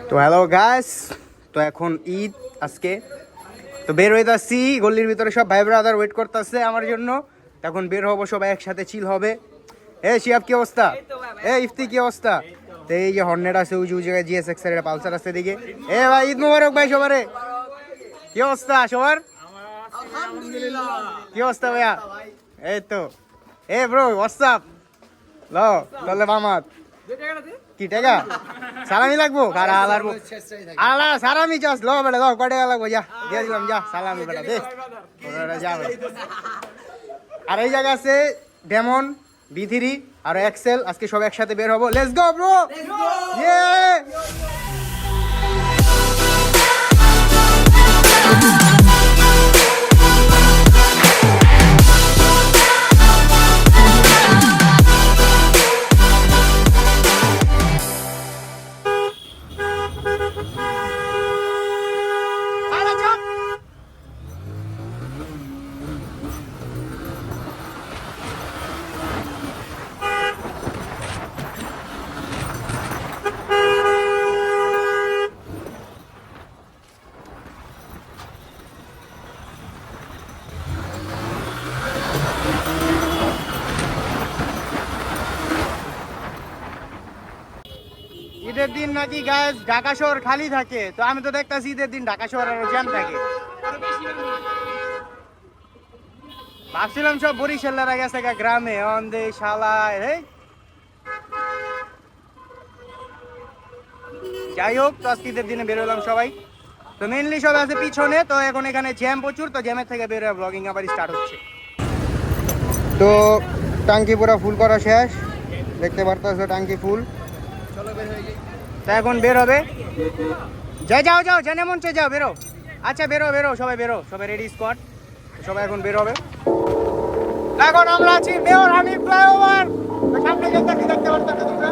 তো hello guys, তো এখন ঈদ আজকে, তো বের হইতে আসছি গল্লির ভিতরে, সব ভাই ব্রাদার ওয়েট করতেছে আমার জন্য। তখন বের হবো, সবাই একসাথে চিল হবে। এ শিয়াব কি অবস্থা? এ ইফতি কি অবস্থা? তো এই যে হর্নেট আছে উঁচু জায়গায়, জিএসএক্স এর পালসার আছে দিকে। এ ভাই ঈদ মুবারক ভাই সবারে। কি অবস্থা সবার? কি অবস্থা ভাইয়া? এই তো এ ব্রো হোয়াটসঅ্যাপ লো তাহলে মামাত কি টাকা সালামি লাগবো? কারা আলার আলা সালামি চাস লো বেটা, লো কয় টাকা লাগবো? যা দিয়ে দিলাম, যা সালামি বেটা দে, যা ভাই। আর এই জায়গা আছে ডেমন, বি3 আর এক্সেল। আজকে সব একসাথে বের হবো। লেটস গো ব্রো, ইয়ে। ঈদের দিন নাকি গাইস ঢাকা শহর খালি থাকে, তো আমি তো দেখতাছি ঈদের দিন ঢাকা শহর আরো জ্যাম থাকে। ভাবছিলাম সব বরিশালেরা গেছে গ্রামে, অন্ধে শালায়। যাই হোক, তো আজকে ঈদের দিনে বেরোলাম সবাই, তো মেনলি সব আছে পিছনে। তো এখন এখানে জ্যাম প্রচুর, তো জ্যামের থেকে বেরোয় ব্লগিং আবার স্টার্ট হচ্ছে। তো টাঙ্কি পুরো ফুল করা শেষ, দেখতে পারতেছো টাঙ্কি ফুল। তা এখন বের হবে। যাও যাও যাও, জেনে মন যাও, বেরো। আচ্ছা বেরো বেরো, সবাই বেরো, সবাই রেডি স্পট, সবাই এখন বের হবে। এখন আমরা আছি মেয়র হানিফ ফ্লাইওভার, সামনে দেখতে পারতেছো তোমরা।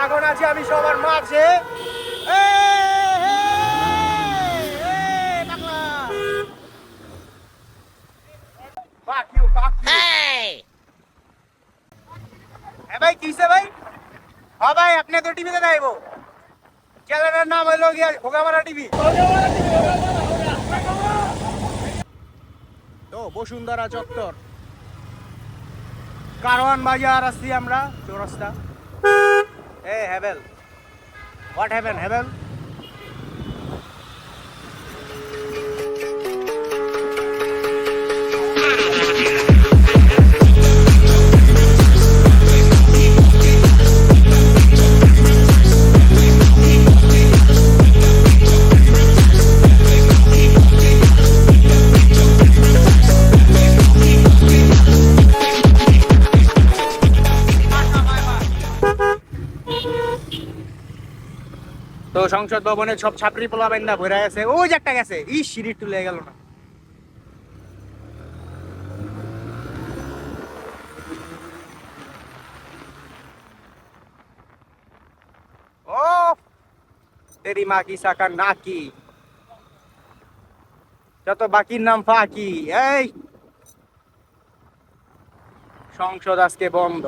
এখন আছি আমি সবার মাঝে। ভাই কিসে ভাই? হ্যাঁ ভাই, আপনি তো টিভিতে দেখবো, চ্যানেলের নাম হইলো গিয়া ভোগামারা টিভি। তো বসুন্ধরা চত্বর, কারওয়ান বাজার আসছি আমরা, চৌরাস্তা। Hey, Hebel. What happened, Hebel? তো সংসদ ভবনের সব ছাত্রী পোলা বাইন্দা ভরে গেছে, ওই যে একটা গেছে, ই সিঁড়ি তুলে গেল না। ও তেরি মা কি সাকা নাকি, যত বাকির নাম ফাঁকি। এই সংসদ আজকে বন্ধ।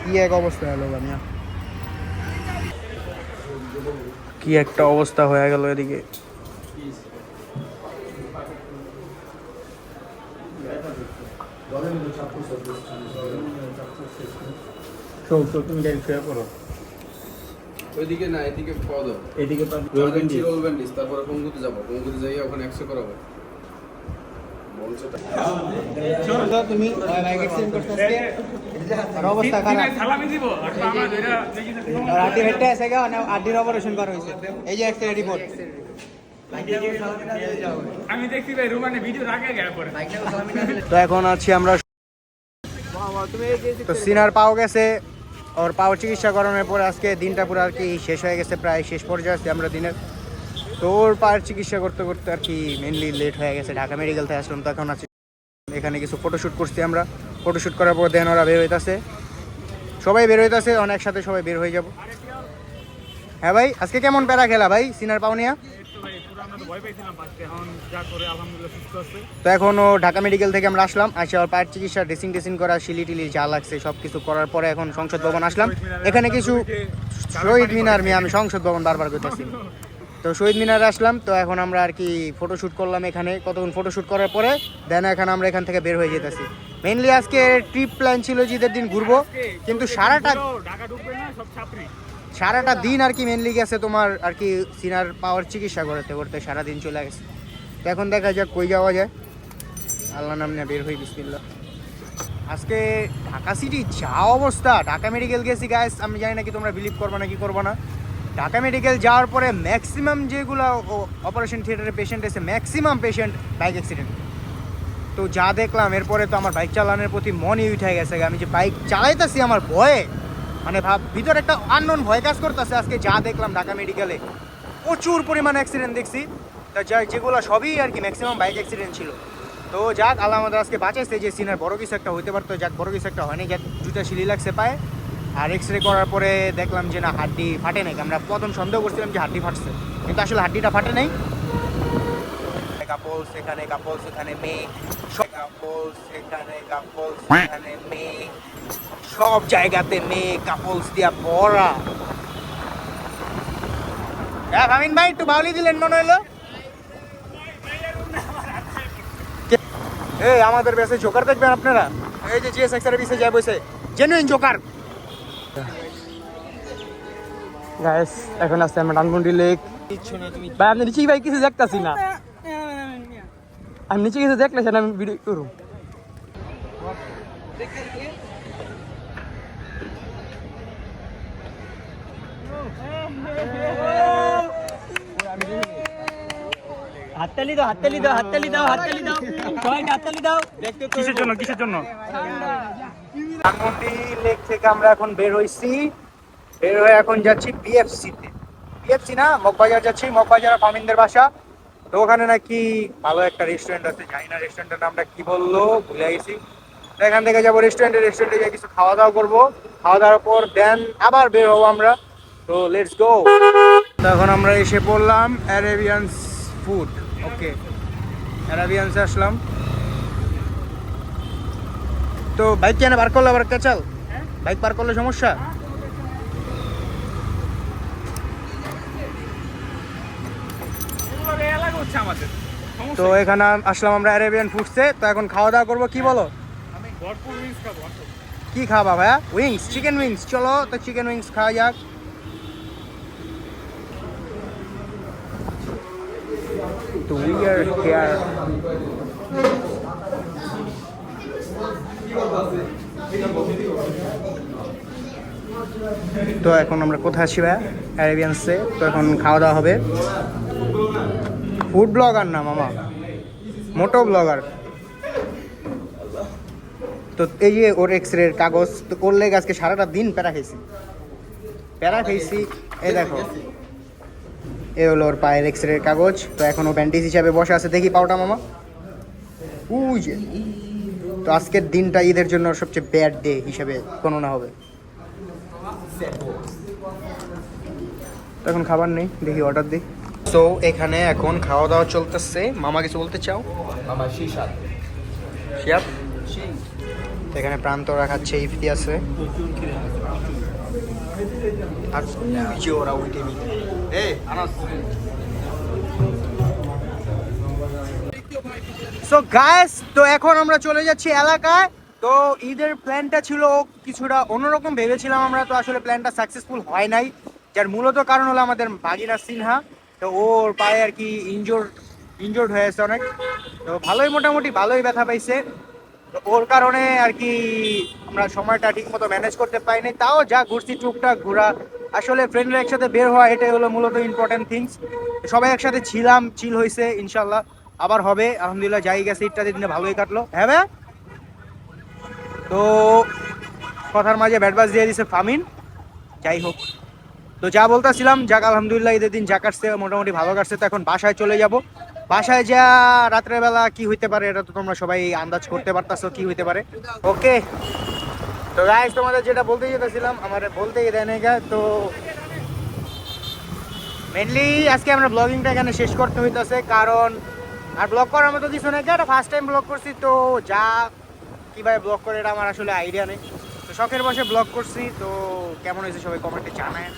কি এক অবস্থা হলো বানিয়া, কি একটা অবস্থা হয়ে গেল এদিকে। তুমি গাড়ি শুয়ে পড়ো। ওইদিকে না, এদিকে পদ, এদিকে রোল ব্যান্ডিস, তারপরে পঙ্গুতে যাবো, পঙ্গুতে যাই ওখানে 100 করাবো। তুমি বাইক অ্যাক্সিডেন্ট করতে আজকে অবস্থা খারাপ হাড্ডি ফেটে আছে গা হাড্ডির অপারেশন করা হয়েছে এই যে এক্সরে রিপোর্ট আমি দেখছি ভাই রুমানে ভিডিও রাখা গেল পরে তো এখন আছি আমরা তো সিনার পাও গেছে ওর পাও চিকিৎসা করানোর পরে আজকে দিনটা পুরো আর কি শেষ হয়ে গেছে প্রায় শেষ পর্যায়ে আছি আমরা দিনের তো ওর পায়ের চিকিৎসা করতে করতে আর কি মেনলি লেট হয়ে গেছে ঢাকা মেডিকেল থেকে আসলাম তো এখন আছি এখানে কিছু ফটোশ্যুট করছি আমরা ফটোশ্যুট করার পর দেন ওরা বের হইতেছে সবাই বের হইতেছে অনেক সাথে সবাই বের হয়ে যাব হ্যাঁ ভাই আজকে কেমন প্যারা খেলা ভাই সিনার পাওনিয়া তো এখন ও ঢাকা মেডিকেল থেকে আমরা আসলাম আসে ওর পায়ের চিকিৎসা ড্রেসিং করা শিলি টিলি যা লাগছে সব কিছু করার পরে এখন সংসদ ভবন আসলাম এখানে কিছু শহীদ মিনার আমি সংসদ ভবন বারবার করতেছি তো শহীদ মিনারে আসলাম তো এখন আমরা আর কি ফটোশ্যুট করলাম এখানে কতক্ষণ ফটোশ্যুট করার পরে দেন এখন আমরা এখান থেকে বের হয়ে যেতেছি মেইনলি আজকে ট্রিপ প্ল্যান ছিল যে ঈদের দিন ঘুরবো কিন্তু সারাটা দিন আর কি মেনলি গেছে তোমার আর কি সিনার পাওয়ার চিকিৎসা করতে করতে সারাদিন চলে গেছে তো এখন দেখা যাক কই যাওয়া যায় আল্লাহ নাম নিয়ে বের হই বিসমিল্লাহ আজকে ঢাকা সিটি যা অবস্থা ঢাকা মেডিকেল গেছি গাইস আমি জানি না কি তোমরা বিলিভ করবা না কি করবা না ঢাকা মেডিকেল যাওয়ার পরে ম্যাক্সিমাম যেগুলো অপারেশন থিয়েটারে পেশেন্ট এসে ম্যাক্সিমাম পেশেন্ট বাইক অ্যাক্সিডেন্ট তো যা দেখলাম এরপরে তো আমার বাইক চালানোর প্রতি মনই উঠে গেছে আমি যে বাইক চালাইতেছি আমার ভয়ে মানে ভিতরে একটা আননোন ভয় কাজ করতেছে আজকে যা দেখলাম ঢাকা মেডিকেলে প্রচুর পরিমাণে অ্যাক্সিডেন্ট দেখছি তা যেগুলো সবই আর কি ম্যাক্সিমাম বাইক অ্যাক্সিডেন্ট ছিল তো যাক আল্লাহ আমাদের আজকে বাঁচাইছে যে সিনার বড় কিছু একটা হইতে পারতো যাক বড় কিছু একটা হয়নি যাক দুটা শিলি লাগছে পায়ে আর এক্সরে করার পরে দেখলাম যে না হাড্ডি ফাটে নাই আমরা প্রথম সন্দেহ করছিলাম যে হাড্ডি ফাটছে কিন্তু আসলে হাড্ডিটা ফাটে নাই কাপলস এখানে কাপলস এখানে মেয়ে কাপলস এখানে কাপলস এখানে মেয়ে সব জায়গাতে মেয়ে কাপলস দিয়া ভরা আমিন ভাই একটু বাউলি দিলেন মনে হলো এই আমাদের বেসে জোকার দেখবেন আপনারা এই যে জিএস এক্সের বিসে যায় বসে জেনুইন জোকার গাইস এখন আছে আমরা ডানমন্ডি লেক ভাই আপনি নিচে ভাই কিছু দেখতাছি না আমি নিচে কিছু দেখলে সেটা আমি ভিডিও করব হাততালি দাও হাততালি দাও হাততালি দাও হাততালি দাও সবাই হাততালি দাও কিসের জন্য ডানমন্ডি লেক থেকে আমরা এখন বের হইছি বের হয়ে এখন যাচ্ছি বিএফসি না মগবাজার যাচ্ছি মগবাজার ফামিনদের বাসা তো ওখানে নাকি ভালো একটা রেস্টুরেন্ট আছে জানি না রেস্টুরেন্টের নামটা কি বললো ভুলে গেছি তো এখান থেকে যাবো রেস্টুরেন্টে গিয়ে কিছু খাওয়া দাওয়া করবো খাওয়া দাওয়ার পর দেন আবার বের হবো আমরা তো লেটস গো তো এখন আমরা এসে পড়লাম অ্যারাবিয়ানস ফুড ওকে অ্যারাবিয়ানসে আসলাম তো বাইক কেন বার করলে আবার কাচাল বাইক পার করলে সমস্যা তো এখানে আসলাম আমরা অ্যারাবিয়ান ফুডসে তো এখন খাওয়া দাওয়া করবো কি বলো কি খাবা ভাইয়া উইংস চিকেন উইংস চলো তো চিকেন উইংস খাওয়া যাক তো উই আর হিয়ার তো এখন আমরা কোথায় আছি ভাইয়া অ্যারাবিয়ানসে তো এখন খাওয়া দাওয়া হবে ফুড ব্লগার না মামা মোটো ব্লগার তো এই যে ওর এক্সরের কাগজ তো ওর লেগে আজকে সারাটা দিন প্যারা খাইছি এই দেখো এ হলো ওর পায়ের এক্সরের কাগজ তো এখন ও ব্যান্ডেজ হিসাবে বসে আছে দেখি পাওটা মামা উই যে তো আজকের দিনটা ঈদের জন্য সবচেয়ে ব্যাড ডে হিসেবে গণনা হবে তো এখন খাবার নেই দেখি অর্ডার দিই তো এখানে এখন খাওয়া দাওয়া চলতেছে মামা কিছু বলতে চাও মামা শিশাদ শিয়াব এখানে প্রান্তরা খাচ্ছে ইফতি আছে আর যে ওরা উল্টে মিলে সো গাইস তো এখন আমরা চলে যাচ্ছি এলাকায় তো ঈদের প্ল্যানটা ছিল কিছুটা অন্যরকম ভেবেছিলাম আমরা তো আসলে প্ল্যানটা সাকসেসফুল হয় নাই যার মূলত কারণ হলো আমাদের বাগিনা সিনহা তো ওর পায়ে আর কি ইনজোর ইনজোর্ড হয়েছে অনেক, তো ভালোই মোটামুটি ভালোই ব্যথা পাইছে। তো ওর কারণে আর কি আমরা সময়টা ঠিক মতো ম্যানেজ করতে পারিনি, তাও যা ঘুরছি টুকটাক ঘোরা, আসলে ফ্রেন্ডরা একসাথে বের হওয়া এটাই হলো মূলত ইম্পর্টেন্ট থিংস। সবাই একসাথে ছিলাম, চিল হয়েছে, ইনশাল্লাহ আবার হবে আলহামদুলিল্লাহ। যাই গেছে ইত্যাদি দিনে ভালোই কাটলো। হ্যাঁ ভাইয়া? তো কথার মাঝে ব্যাটবাস দিয়ে দিছে ফামিন। যাই হোক, তো যা বলতেছিলাম, যাক আলহামদুলিল্লাহ ঈদের দিন যা কাটছে মোটামুটি ভালো কাটছে। তো এখন বাসায় চলে যাব। বাসায় যা রাত্রের বেলা কি হইতে পারে এটা তো তোমরা সবাই আন্দাজ করতে পারতাছো কি হইতে পারে। ওকে, তো গাইস তোমাদের যেটা বলতে যেতেছিলাম আমার বলতেই দেয় না। তো মেনলি আজকে আমরা ব্লগিংটা এখানে শেষ করতে হইতেছে, কারণ আর ব্লগ করার মতো কিছু নাকি, একটা ফার্স্ট টাইম ব্লগ করছি। তো যা কীভাবে ব্লগ করে এটা আমার আসলে আইডিয়া নেই। তো শখের বসে ব্লগ করছি, তো কেমন হয়েছে সবাই কমেন্টে জানায়।